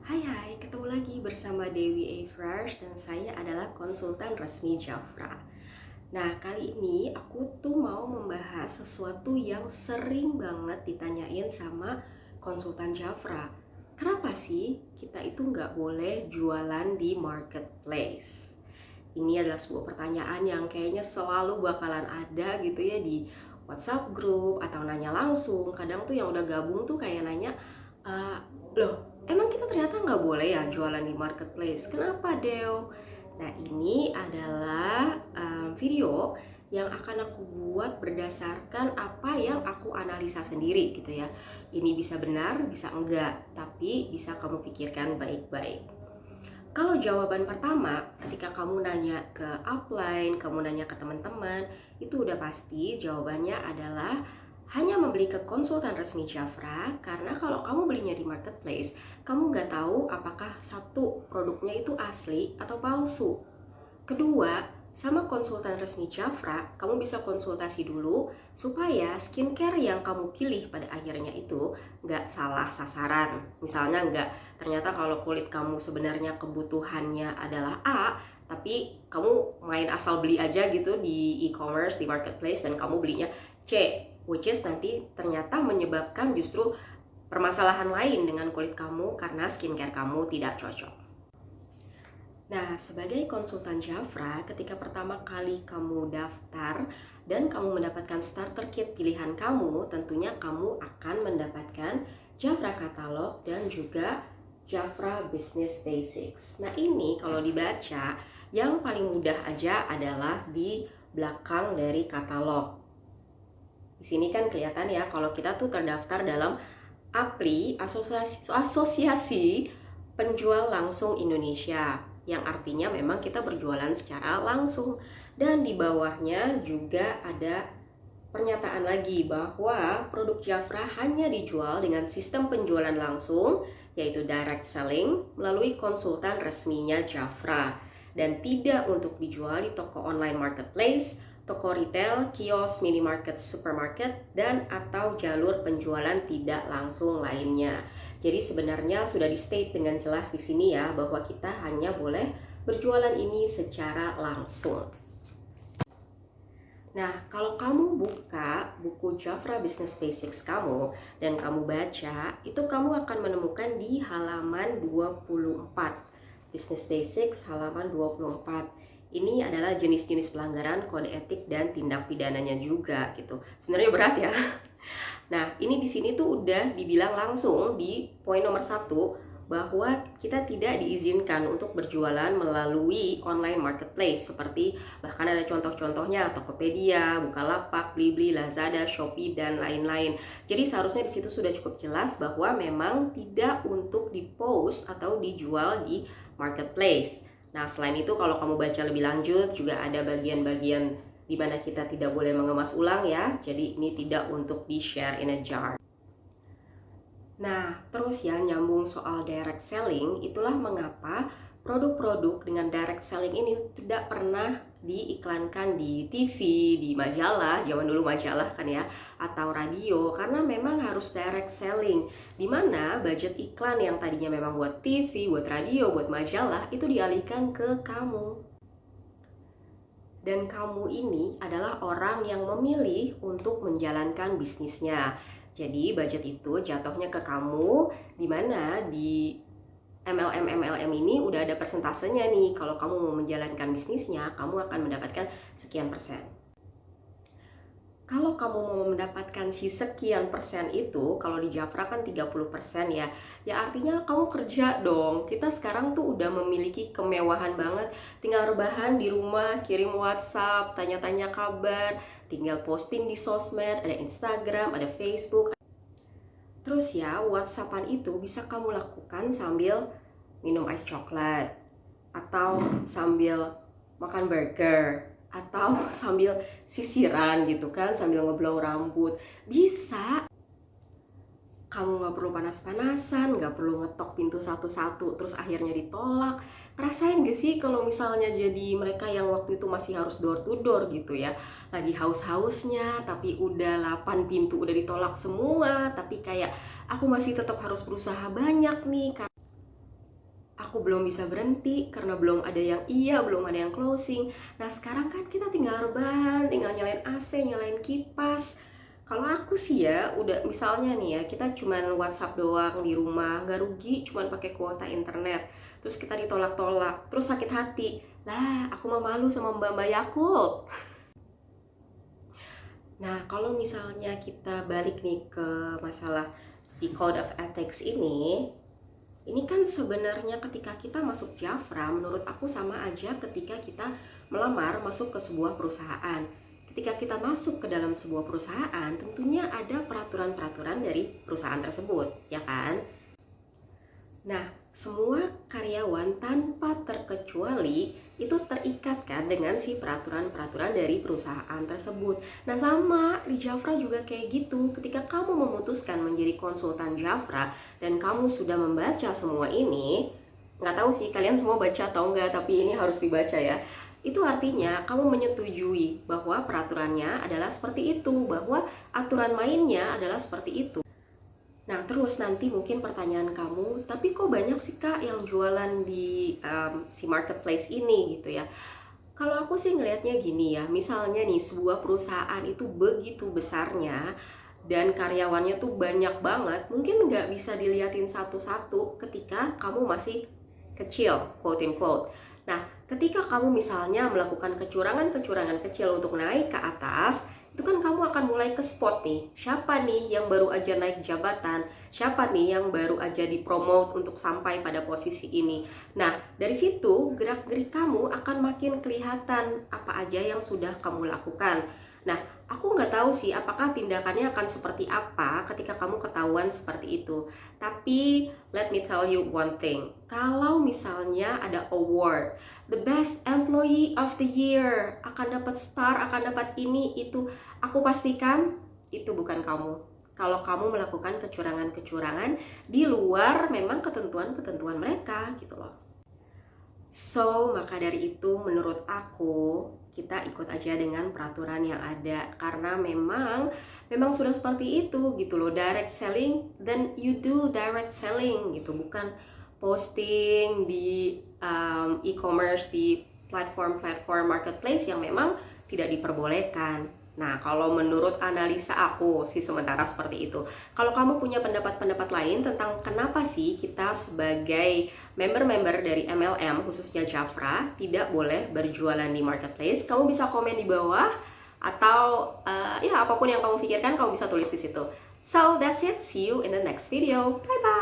Hai, ketemu lagi bersama Dewi Evrars dan saya adalah konsultan resmi Jafra. Nah, kali ini aku tuh mau membahas sesuatu yang sering banget ditanyain sama konsultan Jafra. Kenapa sih kita itu nggak boleh jualan di marketplace? Ini adalah sebuah pertanyaan yang kayaknya selalu bakalan ada gitu ya di WhatsApp group atau nanya langsung. Kadang tuh yang udah gabung tuh kayak nanya, "Eh, loh, emang kita ternyata nggak boleh ya jualan di marketplace? Kenapa, Deo?" Nah, ini adalah video yang akan aku buat berdasarkan apa yang aku analisa sendiri gitu ya. Ini bisa benar, bisa enggak, tapi bisa kamu pikirkan baik-baik. Kalau jawaban pertama, ketika kamu nanya ke upline, kamu nanya ke teman-teman, itu udah pasti jawabannya adalah hanya membeli ke konsultan resmi Jafra, karena kalau kamu belinya di marketplace, kamu nggak tahu apakah satu produknya itu asli atau palsu. Kedua, sama konsultan resmi Jafra, kamu bisa konsultasi dulu supaya skincare yang kamu pilih pada akhirnya itu nggak salah sasaran. Misalnya ternyata kalau kulit kamu sebenarnya kebutuhannya adalah A, tapi kamu main asal beli aja gitu di e-commerce, di marketplace, dan kamu belinya C, which is nanti ternyata menyebabkan justru permasalahan lain dengan kulit kamu karena skincare kamu tidak cocok. Nah, sebagai konsultan Jafra, ketika pertama kali kamu daftar dan kamu mendapatkan starter kit pilihan kamu, tentunya kamu akan mendapatkan Jafra Katalog dan juga Jafra Business Basics. Nah, ini kalau dibaca, yang paling mudah aja adalah di belakang dari katalog. Di sini kan kelihatan ya kalau kita tuh terdaftar dalam asosiasi penjual langsung Indonesia, yang artinya memang kita berjualan secara langsung. Dan di bawahnya juga ada pernyataan lagi bahwa produk Jafra hanya dijual dengan sistem penjualan langsung, yaitu direct selling melalui konsultan resminya Jafra, dan tidak untuk dijual di toko online marketplace, toko retail, kios, minimarket, supermarket, dan atau jalur penjualan tidak langsung lainnya. Jadi sebenarnya sudah di state dengan jelas di sini ya bahwa kita hanya boleh berjualan ini secara langsung. Nah, kalau kamu buka buku Jafra Business Basics kamu dan kamu baca, itu kamu akan menemukan di halaman 24. Business Basics halaman 24. Ini adalah jenis-jenis pelanggaran kode etik dan tindak pidananya juga gitu. Sebenarnya berat ya. Nah, ini di sini tuh udah dibilang langsung di poin nomor 1 bahwa kita tidak diizinkan untuk berjualan melalui online marketplace, seperti bahkan ada contoh-contohnya Tokopedia, Bukalapak, Blibli, Lazada, Shopee, dan lain-lain. Jadi seharusnya di situ sudah cukup jelas bahwa memang tidak untuk dipost atau dijual di marketplace. Nah, selain itu kalau kamu baca lebih lanjut juga ada bagian-bagian di mana kita tidak boleh mengemas ulang ya. Jadi ini tidak untuk di-share in a jar. Nah, terus ya nyambung soal direct selling, itulah mengapa produk-produk dengan direct selling ini tidak pernah diiklankan di TV, di majalah, zaman dulu majalah kan ya, atau radio, karena memang harus direct selling, dimana budget iklan yang tadinya memang buat TV, buat radio, buat majalah, itu dialihkan ke kamu. Dan kamu ini adalah orang yang memilih untuk menjalankan bisnisnya. Jadi budget itu jatuhnya ke kamu, di mana di MLM ini udah ada persentasenya nih. Kalau kamu mau menjalankan bisnisnya, kamu akan mendapatkan sekian persen. Kalau kamu mau mendapatkan si sekian persen itu, kalau di Jafra kan 30% ya. Ya artinya kamu kerja dong. Kita sekarang tuh udah memiliki kemewahan banget. Tinggal rebahan di rumah, kirim WhatsApp, tanya-tanya kabar, tinggal posting di sosmed, ada Instagram, ada Facebook. Terus ya, WhatsAppan itu bisa kamu lakukan sambil minum ice coklat, atau sambil makan burger, atau sambil sisiran gitu kan, sambil ngeblow rambut. Bisa. Kamu nggak perlu panas-panasan, nggak perlu ngetok pintu satu-satu terus akhirnya ditolak. Rasain gak sih kalau misalnya jadi mereka yang waktu itu masih harus door to door gitu ya, lagi haus-hausnya tapi udah 8 pintu udah ditolak semua, tapi kayak aku masih tetap harus berusaha banyak nih. aku belum bisa berhenti karena belum ada yang iya, belum ada yang closing. Nah sekarang kan kita tinggal rebahan, tinggal nyalain AC, nyalain kipas. Kalau aku sih ya, udah misalnya nih ya, kita cuman WhatsApp doang di rumah, nggak rugi, cuman pakai kuota internet. Terus kita ditolak-tolak, terus sakit hati. Lah, aku mah malu sama Mbak-mbak Yakult. Nah, kalau misalnya kita balik nih ke masalah di Code of Ethics ini kan sebenarnya ketika kita masuk Jafra, menurut aku sama aja ketika kita melamar masuk ke sebuah perusahaan. Ketika kita masuk ke dalam sebuah perusahaan, tentunya ada peraturan-peraturan dari perusahaan tersebut, ya kan? Nah, semua karyawan tanpa terkecuali itu terikat kan dengan si peraturan-peraturan dari perusahaan tersebut. Nah, sama di Jafra juga kayak gitu. Ketika kamu memutuskan menjadi konsultan Jafra dan kamu sudah membaca semua ini, nggak tahu sih kalian semua baca atau enggak, tapi ini harus dibaca ya. Itu artinya kamu menyetujui bahwa peraturannya adalah seperti itu, bahwa aturan mainnya adalah seperti itu. Nah, terus nanti mungkin pertanyaan kamu, tapi kok banyak sih Kak yang jualan di si marketplace ini gitu ya? Kalau aku sih ngelihatnya gini ya, misalnya nih sebuah perusahaan itu begitu besarnya dan karyawannya tuh banyak banget, mungkin nggak bisa dilihatin satu-satu ketika kamu masih kecil, quote in quote. Nah, ketika kamu misalnya melakukan kecurangan-kecurangan kecil untuk naik ke atas, itu kan kamu akan mulai ke spot nih. Siapa nih yang baru aja naik jabatan? Siapa nih yang baru aja dipromote untuk sampai pada posisi ini? Nah, dari situ gerak-gerik kamu akan makin kelihatan apa aja yang sudah kamu lakukan. Nah, aku nggak tahu sih apakah tindakannya akan seperti apa ketika kamu ketahuan seperti itu. Tapi, let me tell you one thing. Kalau misalnya ada award, the best employee of the year, akan dapat star, akan dapat ini, itu, aku pastikan itu bukan kamu. Kalau kamu melakukan kecurangan-kecurangan di luar memang ketentuan-ketentuan mereka gitu loh. So, maka dari itu menurut aku kita ikut aja dengan peraturan yang ada karena memang sudah seperti itu gitu loh. Direct selling, then you do direct selling gitu, bukan posting di e-commerce di platform-platform marketplace yang memang tidak diperbolehkan. Nah, kalau menurut analisa aku sih sementara seperti itu. Kalau kamu punya pendapat-pendapat lain tentang kenapa sih kita sebagai member-member dari MLM, khususnya Jafra, tidak boleh berjualan di marketplace, kamu bisa komen di bawah atau ya apapun yang kamu pikirkan kamu bisa tulis di situ. So, that's it. See you in the next video. Bye-bye!